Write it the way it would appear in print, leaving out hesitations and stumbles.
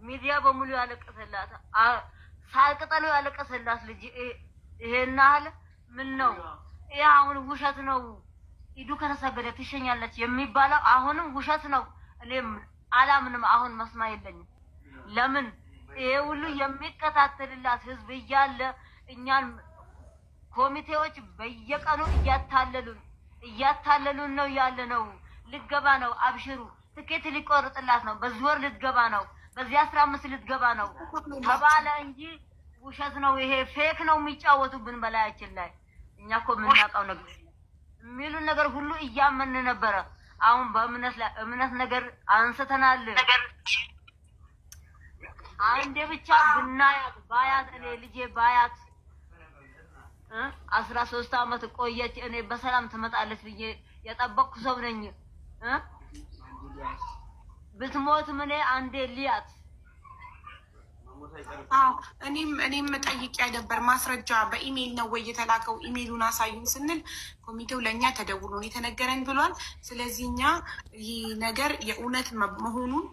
ሚዲያ በሙሉ ያለቀሰላት ሳልቅጠሉ ያለቀሰላት ልጅ ይሄን አለ ምን ነው ይሄ አሁን ውሸት ነው ኢዱ ከተሰገደ ትሸኛለች የሚባለው አሁንም ውሸት ነው እኔም አላምንም አሁን መስማ የለኝም ለምን ይሄ ሁሉ የሚከታተልላት ህዝብ እያለ እኛን ኮሚቴዎች በየቀኑ እያታለሉን ነው ያለ ነው ልትገባ ነው አብሽሩ ትኬት ሊቆርጥላት ነው በዚህ ወር ልትገባ ነው በዚህ 15 ልትገባ ነው ተባለ እንጂ ውሸት ነው ይሄ ፌክ ነው የሚጫወቱብን በላያችን ላይ እኛ እኮ ምናቀው ነገር የሚሉን ነገር ሁሉ እያመን ነበረ አሁን በእምነት ላይ እምነት ነገር አንስተናል አንዴ ብቻ ብናያት ባያት እኔ ልጄ ባያት 13 አመት ቆየች እኔ በሰላም ትመጣለች ብዬ የጠበቅኩ ሰው ነኝ ብትሞት ምን አንዴ ሊያት እኔም ጠይቄ ነበር ማስረጃ በኢሜል ነው ወይ የተላከው ኢሜሉን አሳዩን ስንል ኮሚቴው ለኛ ተደውሎ የተነገረን ብሏል ስለዚህ እኛ ይህ ነገር የእውነት መሆኑን